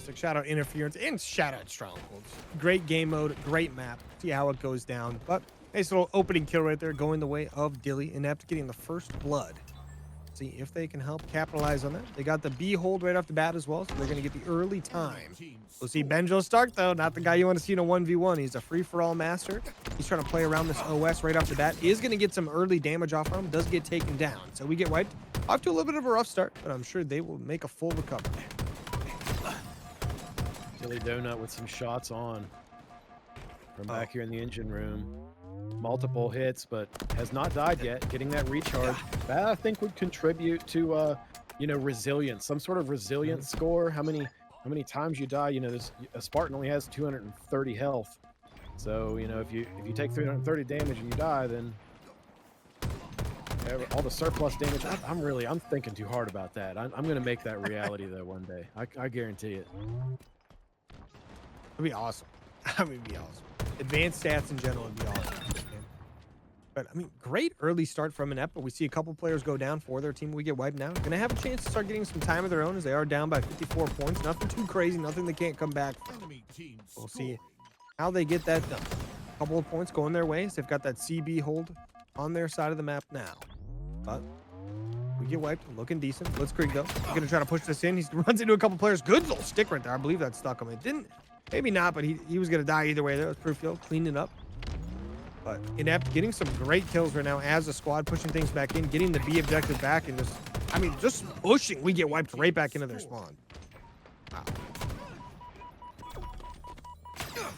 fantastic. Shout out Interference and shout out Strongholds. Great game mode, great map. See how it goes down. But nice little opening kill right there, going the way of Dilly. Inept getting the first blood. See if they can help capitalize on that. They got the B hold right off the bat as well, so they're going to get the early time. We'll see Benjo Stark, though. Not the guy you want to see in a 1v1. He's a free-for-all master. He's trying to play around this OS right off the bat. Is going to get some early damage off on him. Does get taken down. So we get wiped. Off to a little bit of a rough start, but I'm sure they will make a full recovery. Dilly Donut with some shots on from back here in the engine room. Multiple hits, but has not died yet. Getting that recharge, that I think would contribute to, you know, resilience, some sort of resilience score. How many times you die? You know, a Spartan only has 230 health, so you know if you take 330 damage and you die, then all the surplus damage. I'm thinking too hard about that. I'm going to make that reality though one day. I guarantee it. It'd be awesome. I mean, it'd be awesome. Advanced stats in general would be awesome. But I mean, great early start from Inept, but we see a couple players go down for their team. We get wiped now. Gonna have a chance to start getting some time of their own as they are down by 54 points. Nothing too crazy, nothing they can't come back from. We'll see how they get that done. A couple of points going their ways. They've got that CB hold on their side of the map now. But we get wiped, looking decent. Blitzkrieg though, he's gonna try to push this in. He runs into a couple players. Good little stick right there. I believe that stuck him. It didn't, maybe not, but he was gonna die either way. That was Proofield cleaning it up. But Inept getting some great kills right now as a squad, pushing things back in, getting the B objective back, and just, I mean, just pushing. We get wiped right back into their spawn. Wow.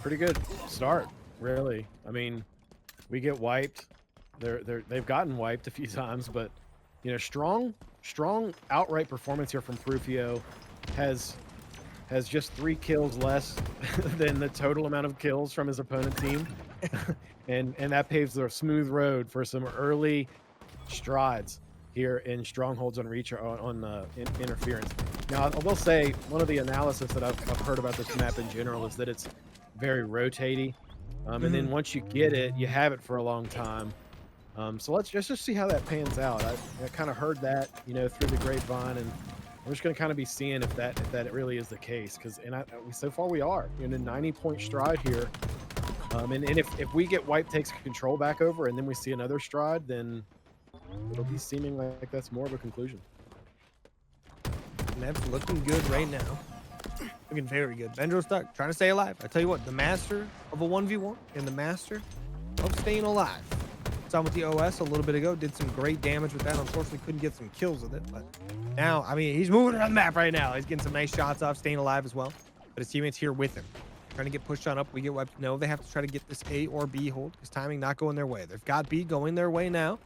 Pretty good start, really. I mean, we get wiped. They've gotten wiped a few times, but you know, strong outright performance here from Prufio. Has just 3 kills less than the total amount of kills from his opponent team. and that paves the smooth road for some early strides here in strongholds on reach on interference. Now, I will say one of the analysis that I've heard about this map in general is that it's very rotaty, and then once you get it, you have it for a long time. So let's just see how that pans out. I kind of heard that, you know, through the grapevine, and we're just going to kind of be seeing if that really is the case, because so far we are in a 90-point stride here. And if we get wiped, takes control back over, and then we see another stride, then it'll be seeming like that's more of a conclusion. And that's looking good right now. Looking very good. Benjo stuck, trying to stay alive. I tell you what, the master of a 1v1 and the master of staying alive. Saw with the OS a little bit ago, did some great damage with that. Unfortunately, couldn't get some kills with it, but now, I mean, he's moving around the map right now. He's getting some nice shots off, staying alive as well. But his teammates here with him. Trying to get pushed on up. We get wiped. No, they have to try to get this A or B hold because timing not going their way. They've got B going their way now,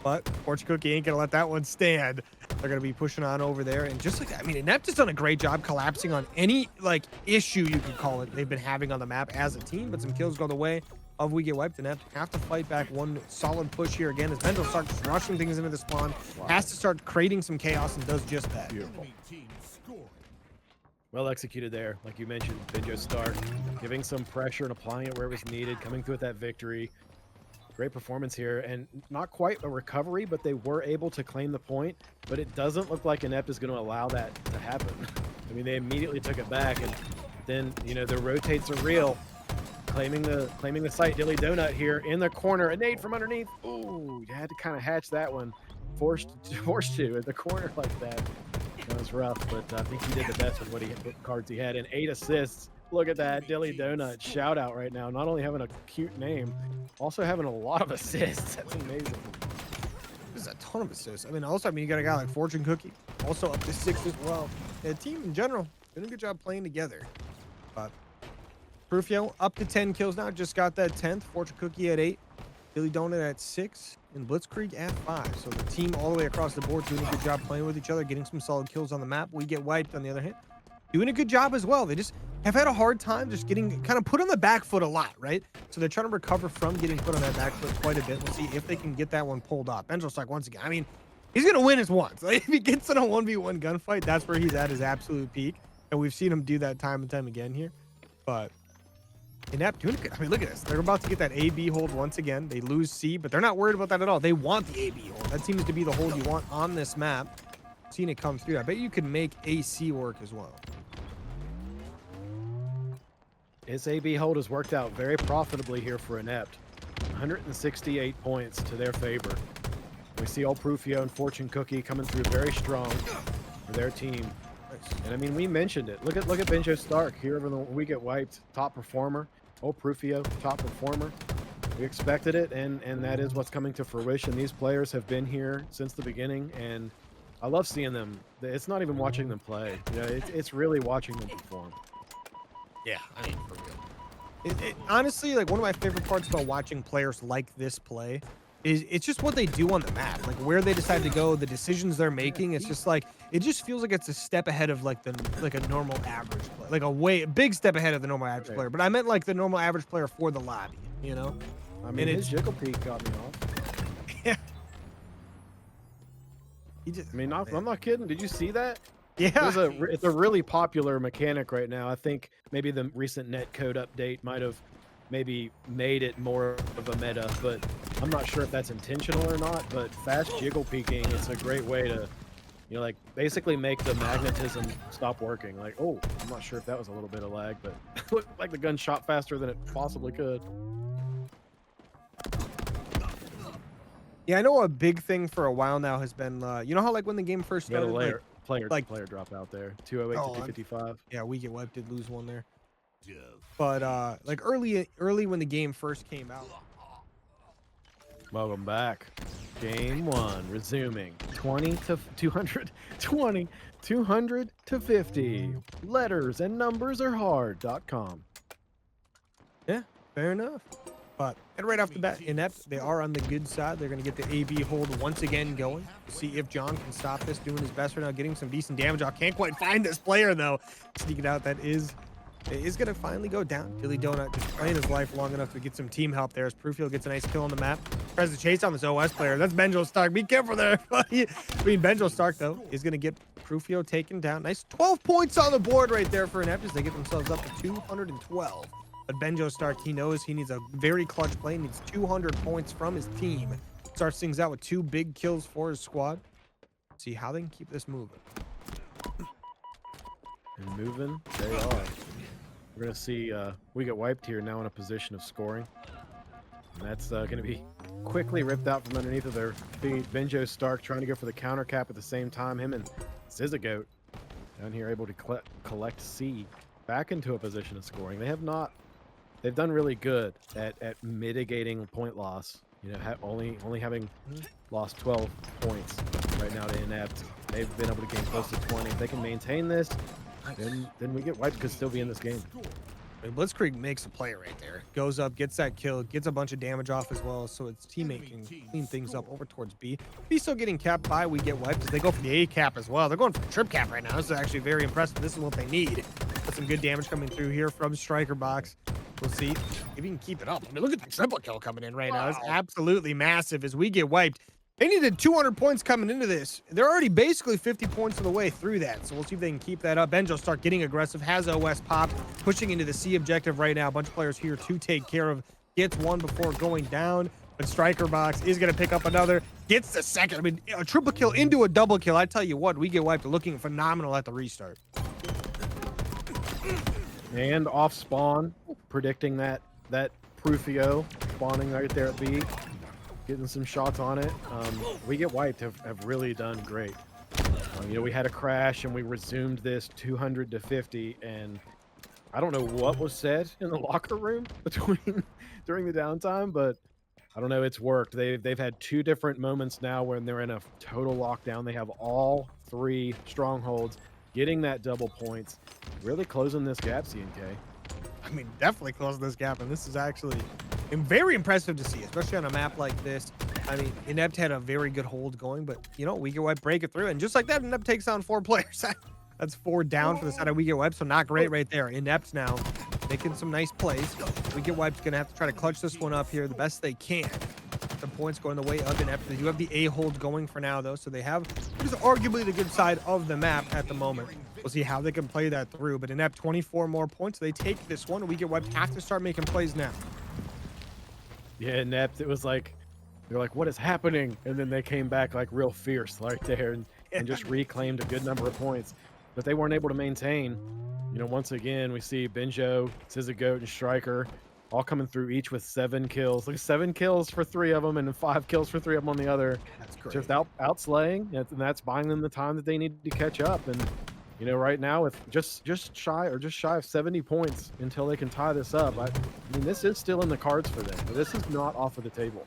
but Fortune Cookie ain't going to let that one stand. They're going to be pushing on over there. And just like that, I mean, Inept has done a great job collapsing on any, like, issue you could call it they've been having on the map as a team, but some kills go the way of we get wiped. Inept have to fight back one solid push here again as Benjo starts rushing things into the spawn. Wow. Has to start creating some chaos and does just that. Beautiful. Well executed there, like you mentioned, Benjo Stark, giving some pressure and applying it where it was needed, coming through with that victory. Great performance here, and not quite a recovery, but they were able to claim the point, but it doesn't look like Inept is going to allow that to happen. I mean, they immediately took it back, and then, you know, the rotates are real. Claiming the site. Dilly Donut here in the corner, a nade from underneath. Ooh, you had to kind of hatch that one. Forced to at the corner like that. That was rough, but I think he did the best with what cards he had, and 8 assists. Look at that, Dilly Donut shout out right now. Not only having a cute name, also having a lot of assists. That's amazing. There's a ton of assists. I mean, also, you got a guy like Fortune Cookie, also up to 6 as well. The team in general doing a good job playing together. But Prufio up to 10 kills now. Just got that 10th. Fortune Cookie at 8. Dilly Donut at 6. And Blitzkrieg at 5. So the team all the way across the board doing a good job playing with each other, getting some solid kills on the map. We get wiped on the other hand. Doing a good job as well. They just have had a hard time just getting kind of put on the back foot a lot, right? So they're trying to recover from getting put on that back foot quite a bit. We'll see if they can get that one pulled off. Benjo's like, once again, I mean, he's going to win his once. Like, if he gets in a 1v1 gunfight, that's where he's at his absolute peak. And we've seen him do that time and time again here. But Inept doing good. I mean, look at this. They're about to get that A-B hold once again. They lose C, but they're not worried about that at all. They want the A-B hold. That seems to be the hold you want on this map. Seeing it come through. I bet you could make AC work as well. His AB hold has worked out very profitably here for Inept. 168 points to their favor. We see old Prufio and Fortune Cookie coming through very strong for their team. And I mean, we mentioned it. Look at Benjo Stark here when we get wiped. Top performer. Old Prufio, top performer. We expected it, and that is what's coming to fruition. These players have been here since the beginning, and I love seeing them. It's not even watching them play. You know, it's really watching them perform. Yeah, I mean, for real. Honestly, like, one of my favorite parts about watching players like this play is it's just what they do on the map, like where they decide to go, the decisions they're making. It's just like, it just feels like it's a step ahead of like a normal average player, like a big step ahead of the normal average player. But I meant like the normal average player for the lobby, you know? I mean, his jiggle peak got me off. Yeah. I mean, I'm not kidding. Did you see that? Yeah. It's a really popular mechanic right now. I think maybe the recent netcode update might have maybe made it more of a meta, but I'm not sure if that's intentional or not. But fast jiggle peeking, it's a great way to, you know, like basically make the magnetism stop working. Like, oh, I'm not sure if that was a little bit of lag, but it looked like the gun shot faster than it possibly could. Yeah, I know a big thing for a while now has been, you know how like when the game first started, player drop out there, 208 to 255. Yeah, we get wiped, did lose one there. But like early when the game first came out. Welcome back. Game 1 resuming. 20 to 200, 20, 200 to 50. Letters and numbers are hard.com. Yeah, fair enough. But and right off the bat, Inept, they are on the good side. They're going to get the AB hold once again going. See if John can stop this, doing his best right now, getting some decent damage off. Can't quite find this player, though. Sneaking out, it is going to finally go down. Billy Donut just playing his life long enough to get some team help there as Prufio gets a nice kill on the map. Tries to chase on this OS player. That's Benjo Stark. Be careful there. I mean, Benjo Stark, though, is going to get Prufio taken down. Nice 12 points on the board right there for Inept as they get themselves up to 212. But Benjo Stark, he knows he needs a very clutch play. He needs 200 points from his team. Starts things out with 2 big kills for his squad. See how they can keep this moving. And moving, they are. We're going to see we get wiped here now in a position of scoring. And that's going to be quickly ripped out from underneath of their feet. Benjo Stark trying to go for the counter cap at the same time. Him and Scissagoat down here able to collect C back into a position of scoring. They've done really good at mitigating point loss. You know, only having lost 12 points right now to Inept. They've been able to gain close to 20. If they can maintain this, then we get wiped, could still be in this game. Blitzkrieg makes a play right there. Goes up, gets that kill, gets a bunch of damage off as well, so its teammate can clean things up over towards B. B still getting capped by, we get wiped as they go for the A cap as well. They're going for the trip cap right now. This is actually very impressive. This is what they need. Got some good damage coming through here from Striker Box. We'll see if he can keep it up. I mean, look at the triple kill coming in right now. It's absolutely massive as we get wiped. They needed 200 points coming into this. They're already basically 50 points of the way through that. So we'll see if they can keep that up. Benjo start getting aggressive. Has OS popped. Pushing into the C objective right now. A bunch of players here to take care of. Gets one before going down. But Striker Box is going to pick up another. Gets the second. I mean, a triple kill into a double kill. I tell you what, we get wiped. Looking phenomenal at the restart. And off spawn. Predicting that Prufio spawning right there at B. Getting some shots on it. We get wiped have really done great. You know, we had a crash and we resumed this 200 to 50, and I don't know what was said in the locker room during the downtime, but I don't know, it's worked. They've had 2 different moments now when they're in a total lockdown. They have all 3 strongholds, getting that double points, really closing this gap, CNK. I mean, definitely closing this gap, and this is actually very impressive to see, especially on a map like this. I mean, Inept had a very good hold going, but, you know, We Get Wiped break it through, and just like that, Inept takes on 4 players. That's 4 down for the side of We Get Wiped, so not great right there. Inept now making some nice plays. We Get Wiped's going to have to try to clutch this one up here the best they can. The points going the way of Inept. They do have the A hold going for now, though, so they have what is arguably the good side of the map at the moment. We'll see how they can play that through, but Inept 24 more points. They take this one. We Get Wiped have to start making plays now. Yeah, Inept, it was like, they're like, what is happening? And then they came back like real fierce right there and just reclaimed a good number of points. But they weren't able to maintain. You know, once again, we see Benjo, Goat, and Striker all coming through each with 7 kills. Look, 7 kills for 3 of them and 5 kills for 3 of them on the other. That's great. Just outslaying, and that's buying them the time that they need to catch up. And you know, right now, with just shy of 70 points until they can tie this up, I mean, this is still in the cards for them. This is not off of the table.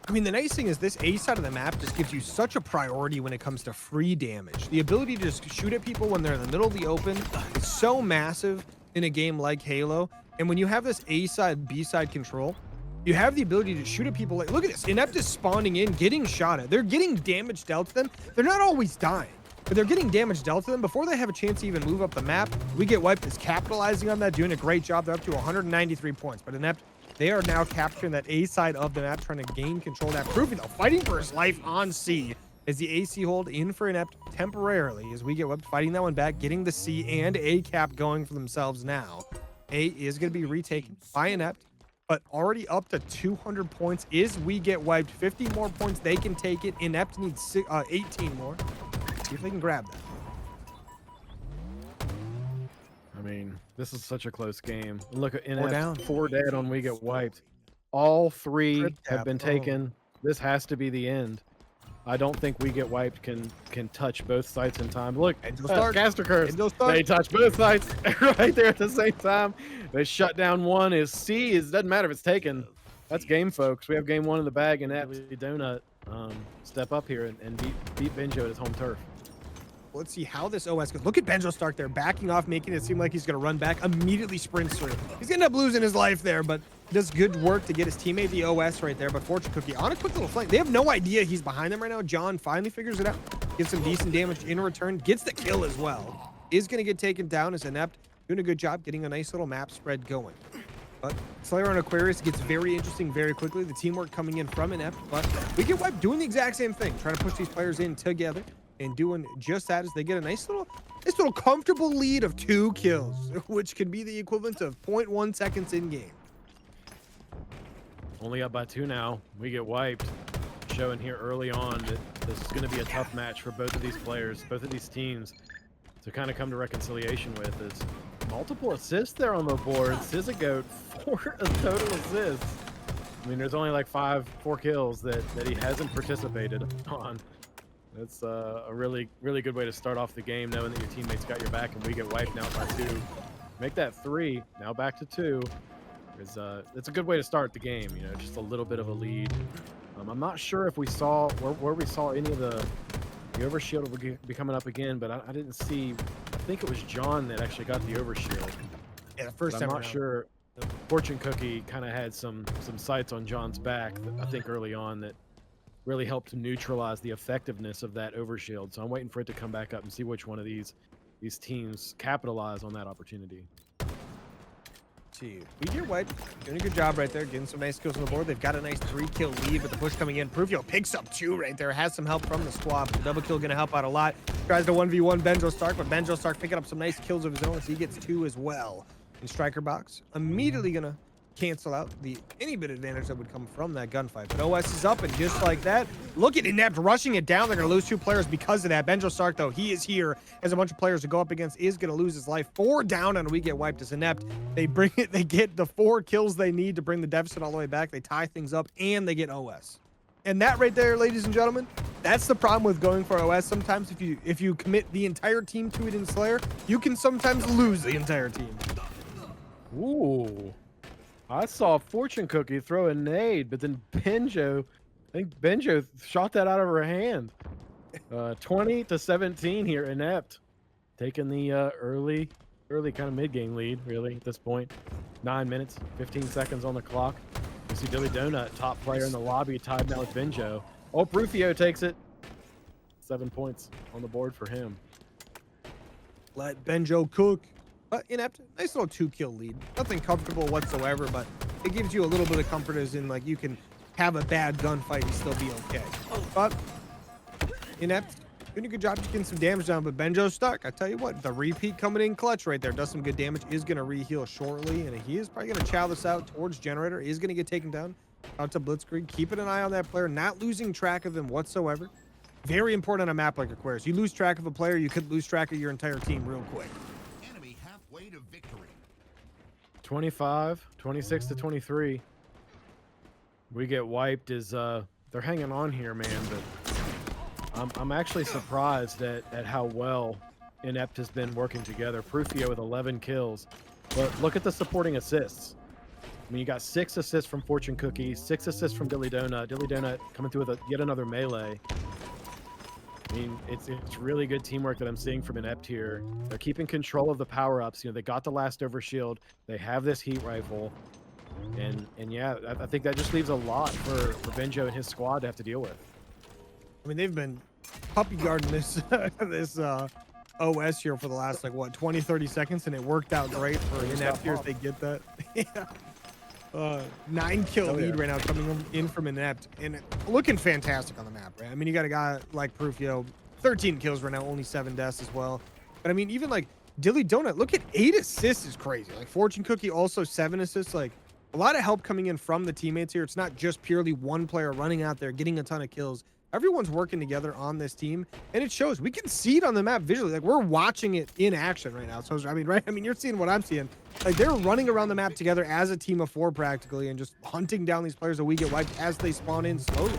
I mean, the nice thing is this A side of the map just gives you such a priority when it comes to free damage. The ability to just shoot at people when they're in the middle of the open is so massive in a game like Halo. And when you have this A side, B side control, you have the ability to shoot at people. Like, look at this. Inept is spawning in, getting shot at. They're getting damage dealt to them. They're not always dying, but they're getting damage dealt to them before they have a chance to even move up the map. We Get Wiped is capitalizing on that, doing a great job. They're up to 193 points, but Inept, they are now capturing that A side of the map, trying to gain control of that. Proofy, though, fighting for his life on C as the AC hold in for Inept temporarily as We Get Wiped, fighting that one back, getting the C and A cap going for themselves now. A is going to be retaken by Inept, but already up to 200 points is We Get Wiped. 50 more points, they can take it. Inept needs 18 more. See if they can grab that. I mean, this is such a close game. Look at Four down. 4 dead on We Get Wiped. All 3 Trip have tap. been taken. This has to be the end. I don't think We Get Wiped can touch both sites in time. Look, caster curse. They touch both sites right there at the same time. They shut down one. Is C is doesn't matter if it's taken. That's game, folks. We have game 1 in the bag, and absolutely Donut step up here and beat Benjo at his home turf. Let's see how this OS goes. Look at Benjo Stark there, backing off, making it seem like he's going to run back, immediately sprints through. He's going to end up losing his life there, but does good work to get his teammate the OS right there. But Fortune Cookie on a quick little flank. They have no idea he's behind them right now. John finally figures it out, gets some decent damage in return, gets the kill as well. Is going to get taken down as Inept, doing a good job getting a nice little map spread going. But Slayer on Aquarius gets very interesting very quickly. The teamwork coming in from Inept, but We Get Wiped doing the exact same thing, trying to push these players in together. And doing just that as they get a nice little comfortable lead of 2 kills, which can be the equivalent of 0.1 seconds in game. Only up by 2 now. We Get Wiped, showing here early on that this is going to be a tough match for both of these players, both of these teams, to kind of come to reconciliation with. Is multiple assists there on the board. Goat 4 total assists. I mean, there's only like 4 kills that he hasn't participated on. That's a really good way to start off the game, knowing that your teammates got your back, and We Get Wiped now by 2. Make that 3, now back to 2. It's a good way to start the game, you know, just a little bit of a lead. I'm not sure if we saw where we saw any of the overshield will be coming up again, but I didn't see. I think it was John that actually got the overshield. Yeah, the first time I'm not sure. Fortune Cookie kind of had some sights on John's back, I think, early on that really helped to neutralize the effectiveness of that overshield. So I'm waiting for it to come back up and see which one of these teams capitalize on that opportunity. We Get Wiped doing a good job right there, getting some nice kills on the board. They've got a nice 3-kill lead, but the push coming in. Prufio picks up 2 right there, has some help from the squad, but the double kill going to help out a lot. Tries to 1v1 Benjo Stark, but Benjo Stark picking up some nice kills of his own as he gets 2 as well. In Striker Box, immediately going to cancel out any bit of advantage that would come from that gunfight. But OS is up, and just like that, look at Inept rushing it down. They're going to lose 2 players because of that. Benjo Stark, though, he is here as a bunch of players to go up against, is going to lose his life. 4 down, and We Get Wiped as Inept. They get the 4 kills they need to bring the deficit all the way back. They tie things up, and they get OS. And that right there, ladies and gentlemen, that's the problem with going for OS. Sometimes if you commit the entire team to it in Slayer, you can sometimes lose the entire team. Ooh. I saw Fortune Cookie throw a nade, but then Benjo, I think Benjo shot that out of her hand. 20-17 here, Inept. Taking the early kind of mid-game lead, really, at this point. 9 minutes, 15 seconds on the clock. You see Billy Donut, top player in the lobby, tied now with Benjo. Oh, Prufio takes it. 7 points on the board for him. Let Benjo cook. But Inept, nice little 2-kill lead. Nothing comfortable whatsoever, but it gives you a little bit of comfort as in, like, you can have a bad gunfight and still be okay. But Inept doing a good job getting some damage down, but Benjo's stuck. I tell you what, the repeat coming in clutch right there does some good damage, is going to re-heal shortly, and he is probably going to chow this out towards Generator, is going to get taken down. Out to Blitzkrieg, keeping an eye on that player, not losing track of him whatsoever. Very important on a map like Aquarius. You lose track of a player, you could lose track of your entire team real quick. halfway to victory. 25, 26 to 23. We get wiped as they're hanging on here, man. But I'm actually surprised at how well Inept has been working together. Prufio with 11 kills. But look at the supporting assists. I mean, you got 6 assists from Fortune Cookie, 6 assists from Dilly Donut. Dilly Donut coming through with yet another melee. I mean, it's really good teamwork that I'm seeing from Inept here. They're keeping control of the power-ups. You know, they got the last over shield. They have this heat rifle. And yeah, I think that just leaves a lot for Benjo and his squad to have to deal with. I mean, they've been puppy guarding this this OS here for the last, like, what, 20, 30 seconds, and it worked out great for Inept here if they get that. Yeah. 9-kill lead right now coming in from Inept, and looking fantastic on the map, right? I mean, you got a guy like Prufio, 13 kills right now, only 7 deaths as well. But I mean, even like Dilly Donut, look at 8 assists is crazy. Like Fortune Cookie also 7 assists. Like a lot of help coming in from the teammates here. It's not just purely one player running out there getting a ton of kills. Everyone's working together on this team, and it shows. We can see it on the map visually. Like, we're watching it in action right now. So, I mean, right? I mean, you're seeing what I'm seeing. Like, they're running around the map together as a team of 4 practically and just hunting down these players that we get wiped as they spawn in slowly.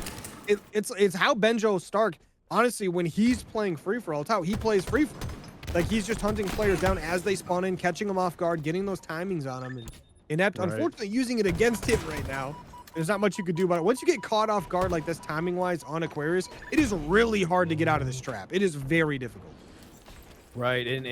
It's how Benjo Stark, honestly, when he's playing free-for-all, it's how he plays free-for-all. Like, he's just hunting players down as they spawn in, catching them off guard, getting those timings on them. And Inept, unfortunately, using it against him right now. There's not much you could do about it. Once you get caught off guard like this timing-wise on Aquarius, it is really hard to get out of this trap. It is very difficult. Right, and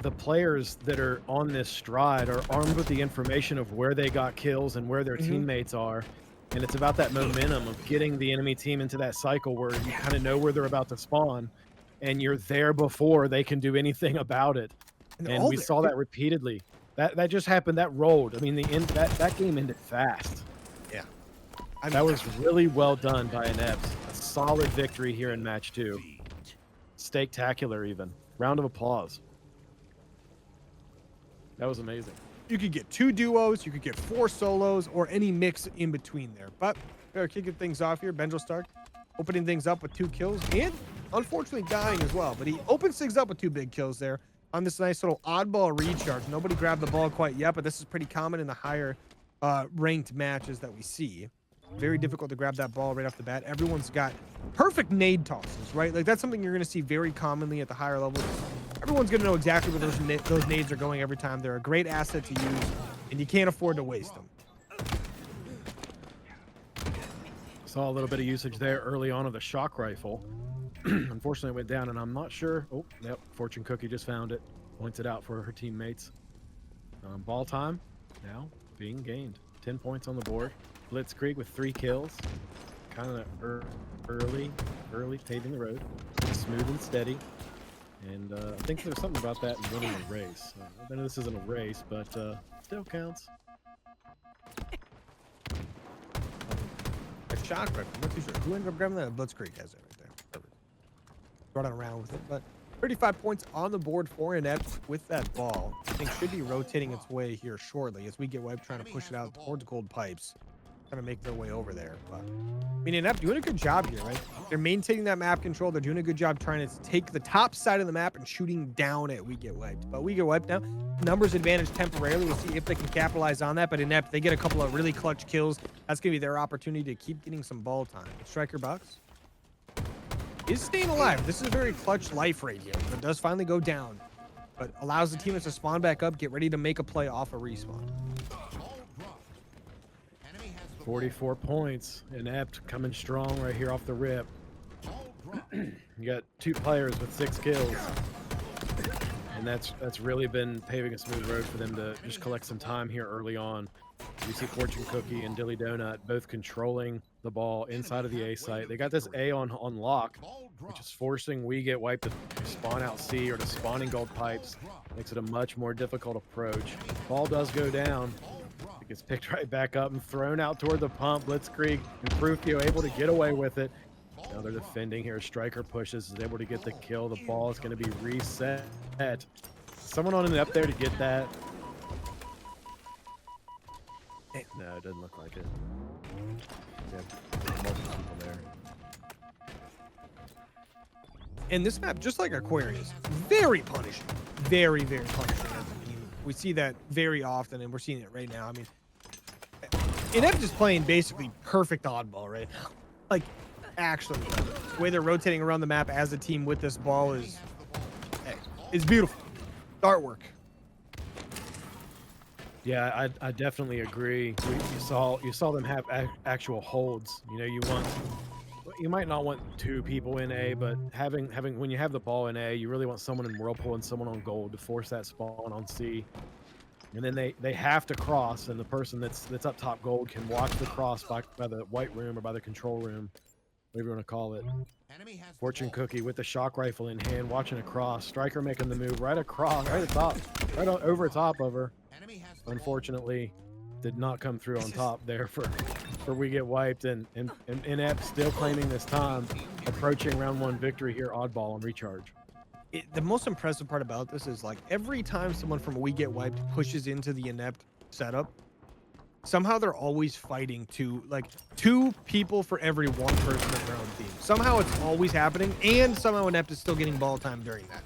the players that are on this stride are armed with the information of where they got kills and where their teammates are. And it's about that momentum of getting the enemy team into that cycle where you kind of know where they're about to spawn, and you're there before they can do anything about it. And we saw that repeatedly. That just happened. That rolled. I mean, that game ended fast. Yeah. That was really well done by Inept. A solid victory here in match 2. Steak-tacular even. Round of applause. That was amazing. You could get 2 duos, you could get 4 solos, or any mix in between there. But we're kicking things off here. Benjo Stark opening things up with 2 kills and unfortunately dying as well. But he opens things up with 2 big kills there on this nice little oddball recharge. Nobody grabbed the ball quite yet, but this is pretty common in the higher ranked matches that we see. Very difficult to grab that ball right off the bat. Everyone's got perfect nade tosses, right? Like, that's something you're going to see very commonly at the higher levels. Everyone's going to know exactly where those nades are going every time. They're a great asset to use, and you can't afford to waste them. Saw a little bit of usage there early on of the shock rifle. Unfortunately, it went down, and I'm not sure. Oh, yep, Fortune Cookie just found it. Points it out for her teammates. Ball time now being gained. 10 points on the board. Blitzkrieg with 3 kills. Kind of early paving the road. Smooth and steady. And I think there's something about that in winning a race. I know this isn't a race, but still counts. A shock rifle. I'm not too sure. Who ended up grabbing that? Blitzkrieg has it right there. Perfect. Brought it around with it. But 35 points on the board for Inept with that ball. I think should be rotating its way here shortly as we get wiped trying to push it out towards gold pipes. Trying to make their way over there. But I mean, Inept doing a good job here, right? They're maintaining that map control. They're doing a good job trying to take the top side of the map and shooting down at We Get Wiped. But We Get Wiped now. Numbers advantage temporarily. We'll see if they can capitalize on that. But Inept, they get a couple of really clutch kills. That's going to be their opportunity to keep getting some ball time. Striker Box is staying alive. This is a very clutch life rate here. It does finally go down, but allows the teammates to spawn back up, get ready to make a play off a respawn. 44 points. Inept coming strong right here off the rip. You got 2 players with 6 kills. And that's really been paving a smooth road for them to just collect some time here early on. You see Fortune Cookie and Dilly Donut both controlling the ball inside of the A site. They got this A on lock, which is forcing We Get Wiped to spawn out C or to spawn in gold pipes. Makes it a much more difficult approach. Ball does go down. It gets picked right back up and thrown out toward the pump. Blitzkrieg and Prufio able to get away with it. Now they're defending here. Striker pushes, is able to get the kill. The ball is going to be reset. Someone on it up there to get that. No, it doesn't look like it. Yeah, multiple people there. And this map, just like Aquarius, very punishing. Very, very punishing. We see that very often, and we're seeing it right now. I mean, Inept is playing basically perfect oddball right now. Like, actually, the way they're rotating around the map as a team with this ball is beautiful. Artwork. Yeah, I definitely agree. You saw them have actual holds. You know, you might not want two people in A, but having when you have the ball in A, you really want someone in Whirlpool and someone on Gold to force that spawn on C. And then they have to cross, and the person that's up top Gold can watch the cross by the white room or by the control room, whatever you want to call it. Fortune Cookie with the shock rifle in hand, watching a cross. Striker making the move right across, right at the top, over top of her. Unfortunately, did not come through on top there for we get wiped, and Inept still claiming this time, approaching round 1 victory here, oddball on recharge. The most impressive part about this is, like, every time someone from We Get Wiped pushes into the Inept setup, somehow they're always fighting two people for every one person in their own team. Somehow it's always happening, and somehow Inept is still getting ball time during that.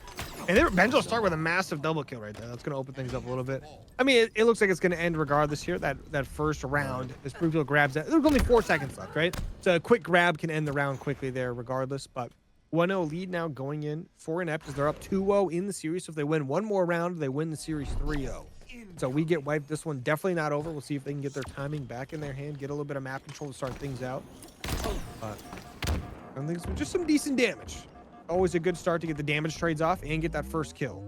And Benjo start with a massive double kill right there. That's going to open things up a little bit. I mean, it looks like it's going to end regardless here. That first round, as Pruvio grabs that. There's only 4 seconds left, right? So a quick grab can end the round quickly there regardless. But 1-0 lead now going in for Inept as they're up 2-0 in the series. So if they win one more round, they win the series 3-0. So We Get Wiped. This one definitely not over. We'll see if they can get their timing back in their hand, get a little bit of map control to start things out. But I think it's just some decent damage. Always a good start to get the damage trades off and get that first kill.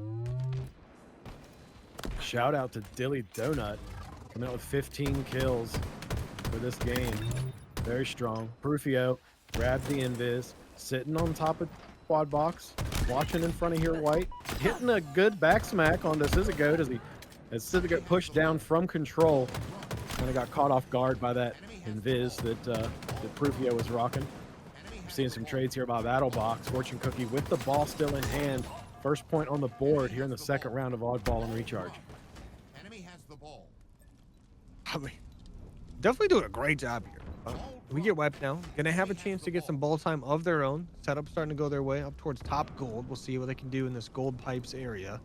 Shout out to Dilly Donut coming out with 15 kills for this game. Very strong. Prufio grabs the invis, sitting on top of quad box, watching in front of here White, hitting a good back smack onto Syzygoat as Syzygoat pushed down from control. Kind of got caught off guard by that invis that Prufio was rocking. Seeing some trades here by Battlebox. Fortune Cookie with the ball still in hand. First point on the board here in the second round of oddball and recharge. Enemy has the ball. I mean, definitely doing a great job here. We Get Wiped now. Gonna have a chance to get some ball time of their own. Setup starting to go their way up towards top Gold. We'll see what they can do in this Gold Pipes area.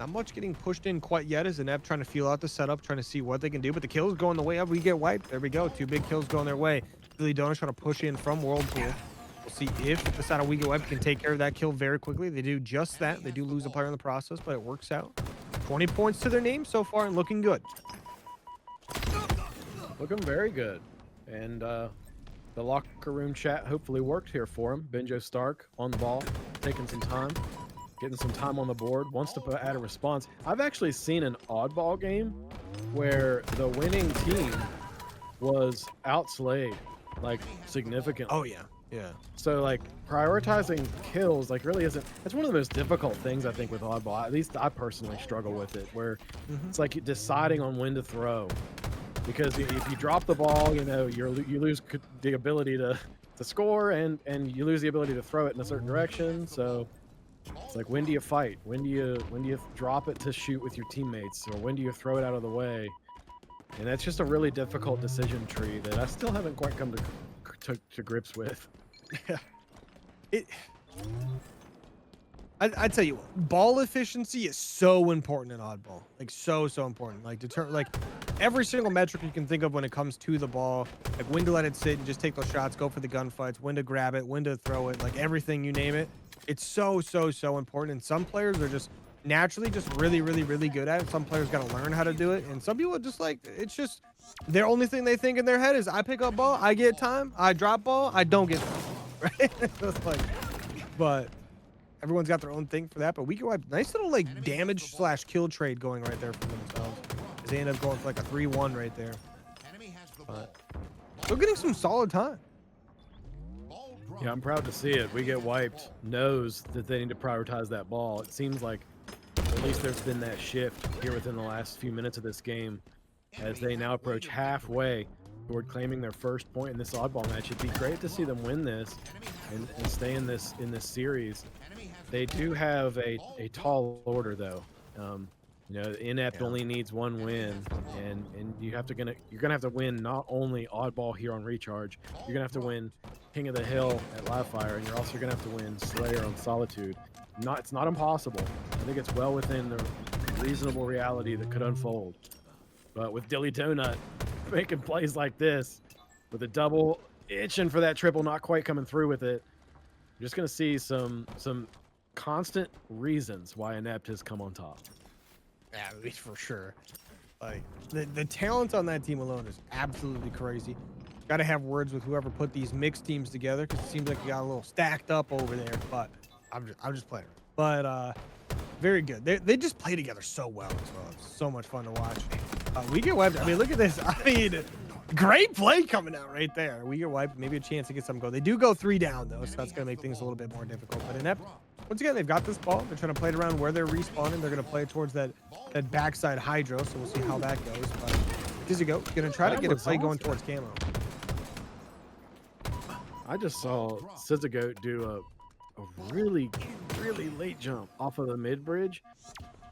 Not much getting pushed in quite yet as Inept trying to feel out the setup, trying to see what they can do. But the kills going the way of We Get Wiped. There we go. 2 big kills going their way. Billy Donut trying to push in from Whirlpool. We'll see if the side of We Get Wiped can take care of that kill very quickly. They do just that. They do lose a player in the process, but it works out. 20 points to their name so far and looking good. Looking very good. And the locker room chat hopefully worked here for him. Benjo Stark on the ball, taking some time, getting some time on the board, wants to add a response. I've actually seen an oddball game where the winning team was outslayed, like, significantly. Oh, yeah. Yeah. So, like, prioritizing kills, like, really isn't... That's one of the most difficult things, I think, with oddball. At least I personally struggle with it, where it's like deciding on when to throw. Because if you drop the ball, you know, you lose the ability to score, and you lose the ability to throw it in a certain direction. So it's like, when do you fight? When do you drop it to shoot with your teammates? Or when do you throw it out of the way? And that's just a really difficult decision tree that I still haven't quite come to grips with. Yeah. I tell you what, ball efficiency is so important in oddball. Like, so important. Like, every single metric you can think of when it comes to the ball, like when to let it sit and just take those shots, go for the gunfights, when to grab it, when to throw it, like everything, you name it. It's so important. And some players are just naturally just really good at it. Some players got to learn how to do it. And some people are just like, it's just their only thing they think in their head is, I pick up ball, I get time, I drop ball, I don't get time. Right? So it's like, but everyone's got their own thing for that. But We Get Wiped, nice little like damage / kill trade going right there for themselves. As they end up going for like a 3-1 right there. But still getting some solid time. Yeah, I'm proud to see it. We Get Wiped knows that they need to prioritize that ball. It seems like at least there's been that shift here within the last few minutes of this game as they now approach halfway toward claiming their first point in this oddball match. It'd be great to see them win this and stay in this series. They do have a tall order though. You know, Inept only needs 1 win, and you're gonna have to win not only oddball here on recharge, you're gonna have to win King of the Hill at Livefire, and you're also gonna have to win Slayer on Solitude. it's not impossible. I think it's well within the reasonable reality that could unfold. But with Dilly Donut making plays like this, with a double itching for that triple, not quite coming through with it, you're just gonna see some constant reasons why Inept has come on top. Yeah, at least for sure. Like the talent on that team alone is absolutely crazy. Got to have words with whoever put these mixed teams together because it seems like you got a little stacked up over there. But I'm just playing. But very good. They just play together so well as well. It's so much fun to watch. We get wiped. I mean, look at this. I mean, great play coming out right there. We get wiped. Maybe a chance to get some goal. They do go 3 down though, so that's gonna make things a little bit more difficult. But Inept, once again, they've got this ball. They're trying to play it around where they're respawning. They're gonna play it towards that backside hydro. So we'll see how that goes. But Dizzygo gonna try to get a play going towards camo. I just saw Sizzigoat do a really late jump off of the mid bridge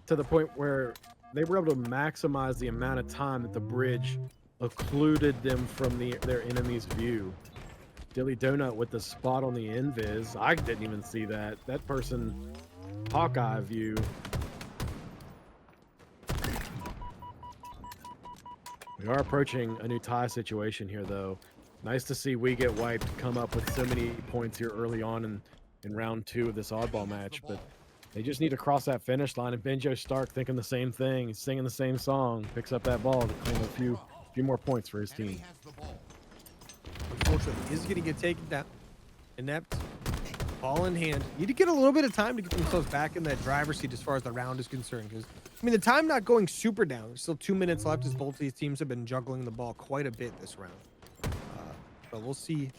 to the point where they were able to maximize the amount of time that the bridge occluded them from their enemy's view. Dilly Donut with the spot on the invis. I didn't even see that. That person, Hawkeye view. We are approaching a new tie situation here, though. Nice to see We Get Wiped come up with so many points here early on in round 2 of this oddball match, but they just need to cross that finish line. And Benjo Stark thinking the same thing. He's singing the same song. Picks up that ball to claim a few more points for his team. Unfortunately, he's going to get taken down. Inept, ball in hand. Need to get a little bit of time to get themselves back in that driver's seat as far as the round is concerned. Because, I mean, the time not going super down. There's still 2 minutes left as both these teams have been juggling the ball quite a bit this round. But we'll see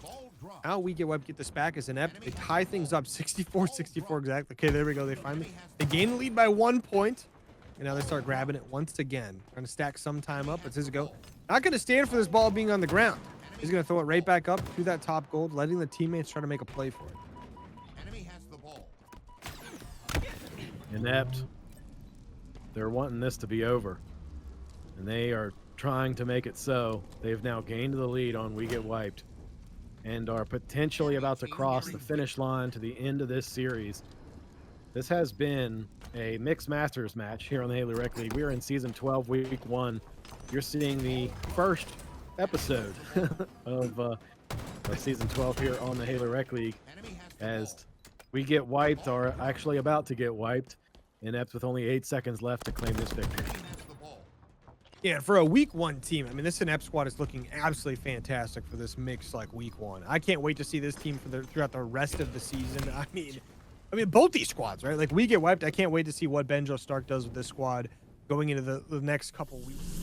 how We Get Wiped get this back as Inept. They tie things up 64-64 exactly. Okay, there we go. They gain the lead by 1 point. And now they start grabbing it once again. Trying to stack some time up. But Sizzigo not going to stand for this ball being on the ground. He's going to throw it right back up to that top gold, letting the teammates try to make a play for it. Enemy has the ball. Inept. They're wanting this to be over. And they are trying to make it so. They've now gained the lead on We Get Wiped and are potentially about to cross the finish line to the end of this series. This has been a Mixed Masters match here on the Halo Rec League. We are in Season 12, Week 1. You're seeing the first episode of Season 12 here on the Halo Rec League as We Get Wiped are actually about to get wiped. Inept with only 8 seconds left to claim this victory. Yeah, for a week 1 team, I mean, this Inept squad is looking absolutely fantastic for this mix like week 1. I can't wait to see this team throughout the rest of the season. I mean, both these squads, right? Like We Get Wiped. I can't wait to see what Benjo Stark does with this squad going into the next couple weeks.